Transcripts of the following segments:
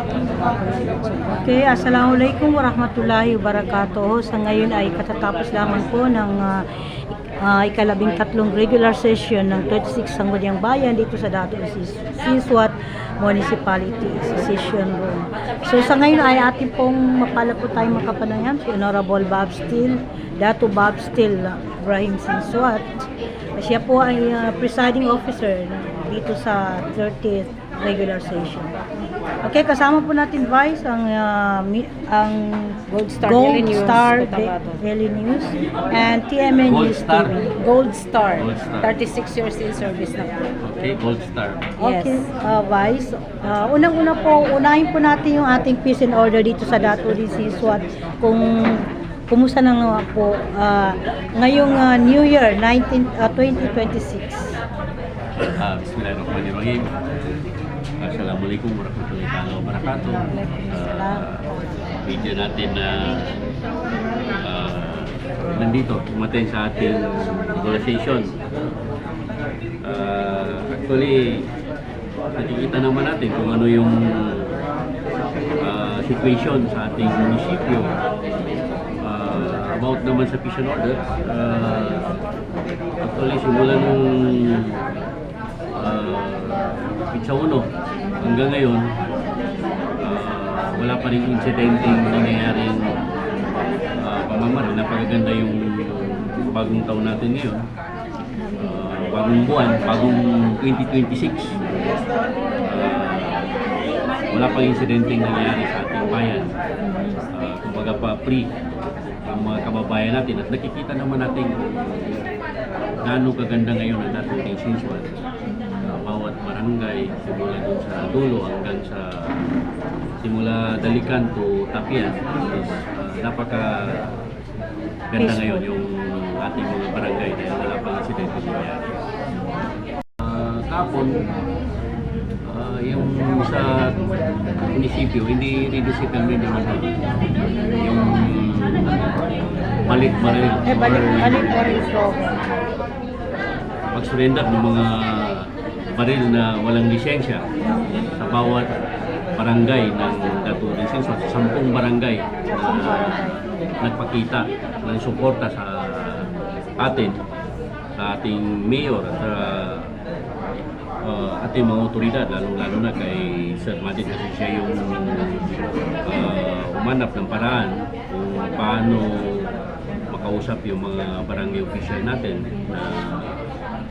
Okay, assalamualaikum warahmatullahi wabarakatuh. Sa ngayon ay katatapos lamang po ng ikalabing-tatlong regular session ng 36 Sangguniang Bayan dito sa Dato Siswat Municipality Session Room. So sa ngayon ay ating pong mapala po tayong makapanayam si Honorable Bob Steele, Dato Bob Steele Ibrahim Siswat. Siya po ay presiding officer dito sa 30th regular session. Okay, kasama po natin Vice ang Gold Star Daily News and TMN Gold News Star. TV. Gold Star. Gold Star. 36 years in service na po. Okay, Gold Star. Okay, Yes. Vice. Unang-una po, unahin po natin yung ating peace and order dito sa Dato Siswat. Kung kumusta na nga po ngayong New Year 2026. Bismillahirrahmanirrahim. Assalamualaikum warahmatullahi wabarakatuh. Media natin na nandito, umaten sa ating conversation. Actually, nakikita naman natin kung ano yung situation sa ating munisipyo. About naman sa peace and order, actually simula nung Pitsa 1 hanggang ngayon, wala pa rin insidenteng nangyayaring pamamaril. Napakaganda yung bagong taon natin ngayon, bagong buwan, bagong 2026. Wala pang insidenteng nangyayari sa ating bayan. Kumbaga pa free ang mga kababayan natin at nakikita naman natin gaano kaganda ngayon ang dating Siswat. Bawat barangay, simula dun sa dulo hanggang sa simula Dalikan to Tapian is napaka ganda ngayon yung ating mga barangay dahil wala pang insidente nangyayari. Kapon, yung sa munisipyo, hindi reducible naman yung balik baril pag-surrender ng mga baril na walang lisensya sa bawat barangay ng Dato Siswat, sa 10 barangay na nagpakita ng suporta sa atin, sa ating mayor at sa ating mga otoridad, lalo na kay Sir Madit kasi siya yung umanap ng paraan kung paano makausap yung mga barangay official natin na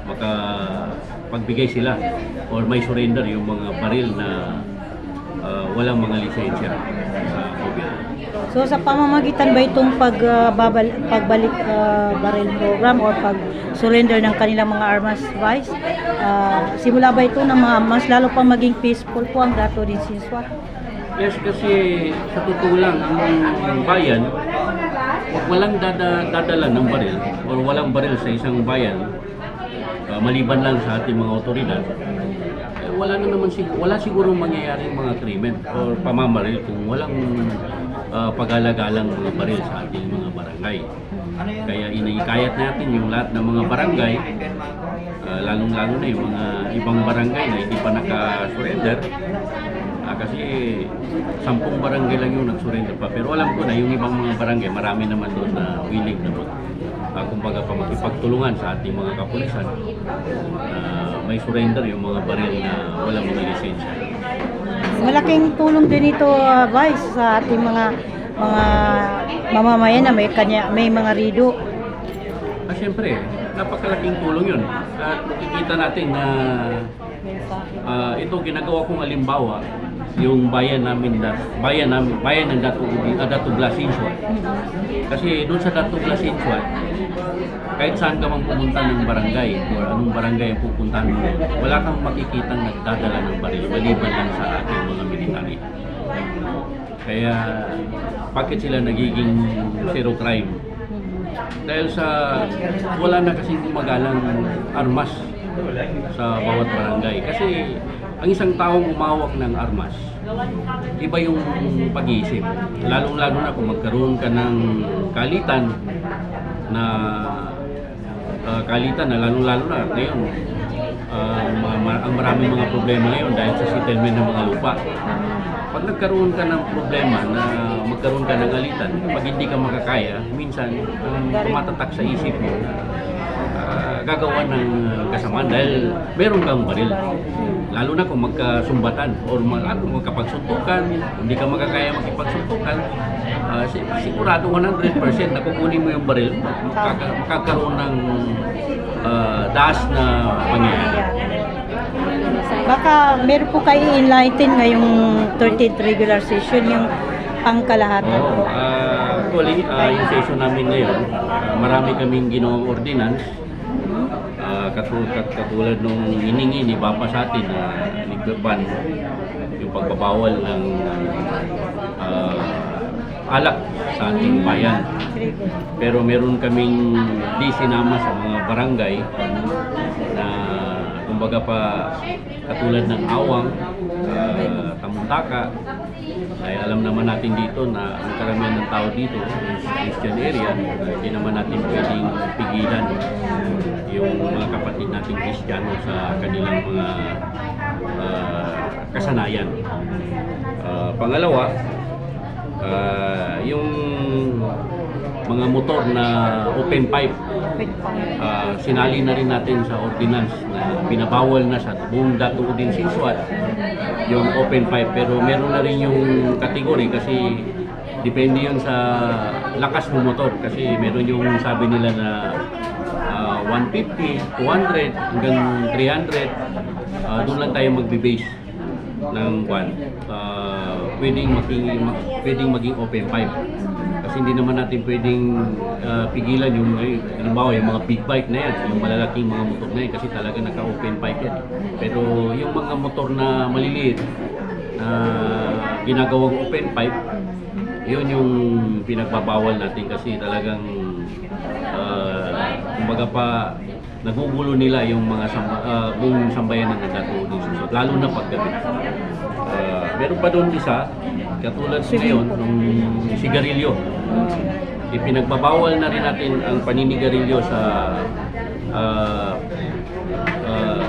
makapagbigay sila or may surrender yung mga baril na walang mga lisensya sa gobyerno. So sa pamamagitan ba itong pagbalik baril program or pag-surrender ng kanilang mga armas, Vice? Simula ba ito na mas lalo pang maging peaceful po ang Dato Siswat? Yes, kasi sa totoo lang, ang bayan, walang dadala ng baril or walang baril sa isang bayan, maliban lang sa ating mga otoridad, wala siguro mangyayaring mga krimen or pamamaril kung walang pag-alagalang mga baril sa ating mga barangay. Kaya iniikayat natin yung lahat ng mga barangay, lalong-lalo na yung mga ibang barangay na hindi pa naka-surrender, kasi 10 barangay lang yung nag-surrender pa. Pero alam ko na yung ibang mga barangay, marami naman doon na willing na doon. Kumbaga pa makipagtulungan sa ating mga kapulisan, may surrender yung mga baril na walang mga lisensya. Malaking tulong din ito, Vice, sa ating mga mamamayan na may mga rido. Siyempre, napakalaking tulong yun. At makikita natin na ito ginagawa kong halimbawa, yung bayan ng Dato Siswat. Kasi doon sa Dato Siswat, kahit saan ka mang pumunta ng barangay or anong barangay ang pupuntahan mo, wala kang makikitang nagdadala ng baril, maliban lang sa ating mga military. Kaya bakit sila nagiging zero crime? Dahil sa wala na kasing gumagalang armas sa bawat barangay. Kasi ang isang taong umawak ng armas, iba yung pag-iisip. Lalong-lalo na kung magkaroon ka ng kalitan na lalong-lalo na ngayon, ang maraming mga problema ngayon dahil sa settlement ng mga lupa. Pag nagkaroon ka ng problema na magkaroon ka ng alitan, pag hindi ka makakaya, minsan ang tumatatak sa isip mo na gagawa ng kasamaan dahil meron kang baril. Lalo na kung magkasumbatan o magkapagsuntukan, hindi ka makakaya makipagsuntukan, sigurado 100% na kukunin mo yung baril, makakaroon ng daas na pangyayari. Baka meron po kayo enlighten ngayong 13th regular session, yung pangkalahatan po. Actually, yung session namin ngayon, marami kaming ginawang ordinance. Katulad nung hiningi ni Papa sa atin na ligban yung pagbabawal ng alak sa ating bayan. Pero meron kaming di sinama sa mga barangay na kumbaga pa katulad ng Awang, Tamuntaka, ay alam naman natin dito na ang karamihan ng tao dito is Christian area, hindi naman natin pwedeng pigilan yung mga kapatid nating Kristiyano sa kanilang mga kasanayan. Pangalawa, yung mga motor na open pipe, sinali na rin natin sa ordinance na binabawal na sa buong Datuudin Sinsuat yung open pipe, pero meron na rin yung category kasi depende yun sa lakas ng motor, kasi meron yung sabi nila na 150, 200 hanggang 300, doon lang tayo magbe-base ng pwedeng maging open pipe. Kasi hindi naman natin pwedeng pigilan yung halimbawa yung mga big bike na yan, yung malalaking mga motor na yan, kasi talaga naka-open pipe yan. Pero yung mga motor na maliliit na ginagawang open pipe, yun yung pinagbabawal natin kasi talagang kumbaga pa nagugulo nila yung mga buong sambayanan ng Datuudin Sinsuat, lalo na paggabi. Meron pa doon isa, katulad ngayon, nung sigarilyo. Ipinagbabawal na rin natin ang paninigarilyo sa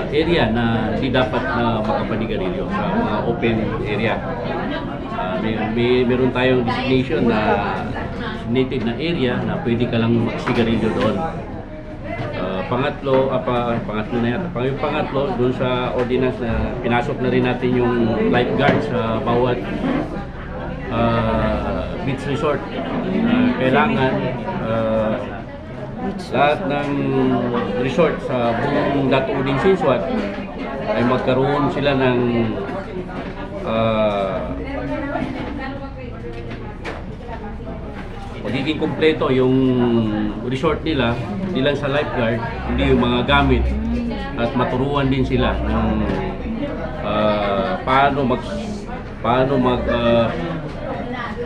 area na hindi dapat na makapanigarilyo, sa mga open area. Meron tayong designation na designated na area na pwede ka lang magsigarilyo doon. Pangatlo na yata. Yung pangatlo, doon sa ordinance na pinasok na rin natin yung lifeguard sa bawat beach resort. Kailangan lahat ng resort sa buong Datuudin Sinsuat ay magkaroon sila ng magiging kumpleto yung resort nila, hindi lang sa lifeguard, hindi yung mga gamit, at maturuan din sila ng paano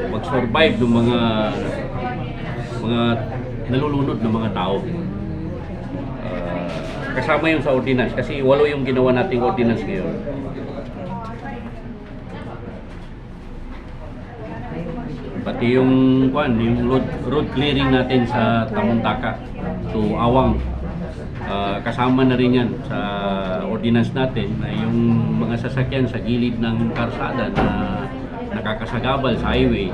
mag-survive ng mga nalulunod ng mga tao. Kasama yun sa ordinance kasi 8 yung ginawa nating ordinance ngayon. Pati yung road clearing natin sa Tamuntaka to Awang, kasama na rin yan sa ordinance natin na yung mga sasakyan sa gilid ng karsada na nakakasagabal sa highway,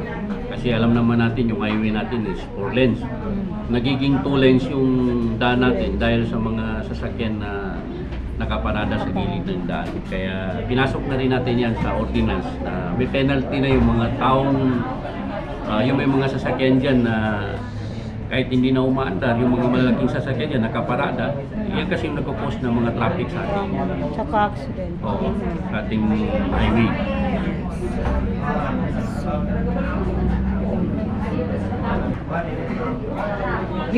kasi alam naman natin yung highway natin is 4 lanes. Nagiging 2 lanes yung daan natin dahil sa mga sasakyan na nakaparada sa gilid ng daan. Kaya pinasok na rin natin yan sa ordinance na may penalty na yung mga taong yung may mga sasakyan dyan na kahit hindi na umaandar, yung mga malalaking sasakyan dyan nakaparada, yan kasi yung nagkukos ng mga traffic sa ating Accident. sa ating highway.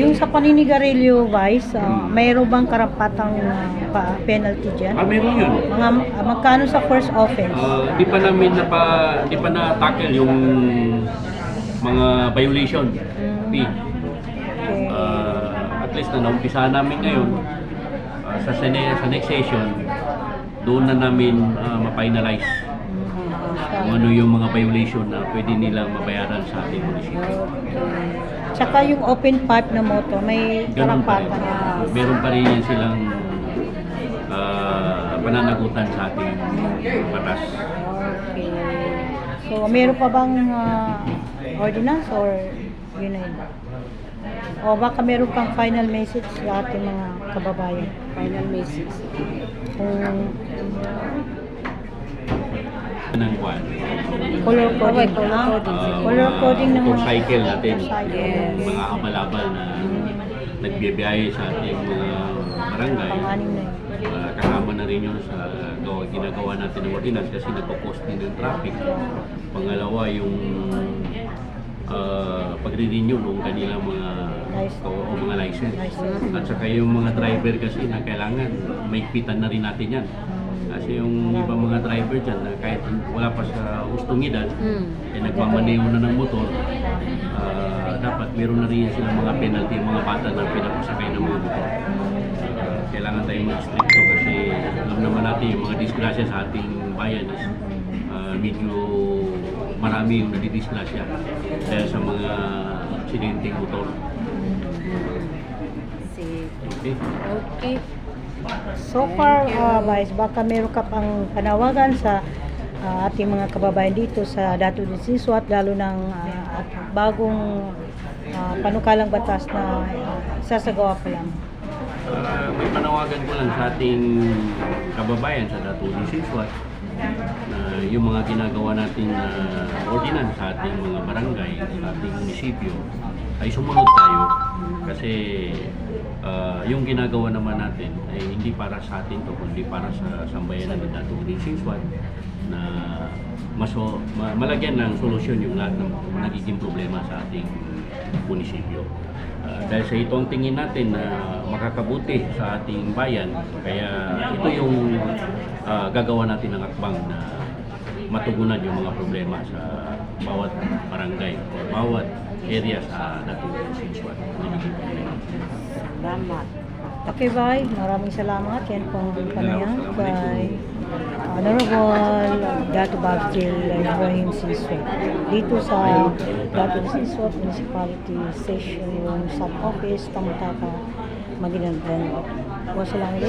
Yung sa paninigarilyo, Vice, mayroon bang karapatang penalty dyan? Meron yun. Magkano sa first offense? Di pa na-tackle yung mga violation fee. Okay. At least na naumpisa namin ngayon sa next session, doon na namin ma-finalize kung ano yung mga violation na pwede nilang mabayaran sa ating munisipyo. Tsaka yung open pipe na motor, may Ganun pa rin. karapatan na Meron pa rin yan silang pananagutan sa ating batas. Okay. So, meron pa bang ordinance or yun na yun? O baka meron pang final message sa ating mga kababayan? Final message. Kung Ng kwan. color coding. color coding. Color coding ng mga cycle natin. motorcycle. Yes. Mga abal-abal na nagbibiyahe sa ating mga barangay. Pang-anim na yun. Kasama na rin yun sa ginagawa natin ng ordinance kasi nagpo-post din ng traffic. Pangalawa, yung pagre-renew ng kanilang mga mga license. At saka yung mga driver kasi na kailangan maigpitan na rin natin yan. Kasi yung ibang mga driver dyan na kahit wala pa sa gustong edad, nagmamaneho na ng motor, dapat meron na rin sila mga penalty, mga bata na pinapasakay ng mga motor. Kailangan tayong mag-stricto kasi alam naman natin yung mga disgrasya sa ating bayan is medyo marami yung nadidisgrasya dahil sa mga aksidenteng motor. Sige. Okay? Okay. So far, Vice, baka meron ka pang panawagan sa ating mga kababayan dito sa Dato de Sisuat, lalo ng bagong panukalang batas na sasagawa pa lang. May panawagan ko lang sa ating kababayan sa Dato de Sisuat na yung mga ginagawa nating ordinance sa ating mga barangay, sa ating munisipyo ay sumunod tayo kasi yung ginagawa naman natin ay hindi para sa atin to kundi para sa sambayanan ng Dato de Sisuat na malagyan ng solusyon yung lahat ng nagiging problema sa ating munisipyo. Dahil sa ito ang tingin natin na makakabuti sa ating bayan, kaya ito yung gagawa natin ng akbang na matugunan yung mga problema sa bawat barangay o bawat area sa Dato de Sisuat. Salamat. Okay, bye. Maraming salamat. Yan pong panayam kay Honorable Dato Bagtil Ibrahim Sisuat dito sa Dato de Sisuat Municipality Session Room Sub-Office, Tamutaka, Maguindanao. Wassalamualaikum.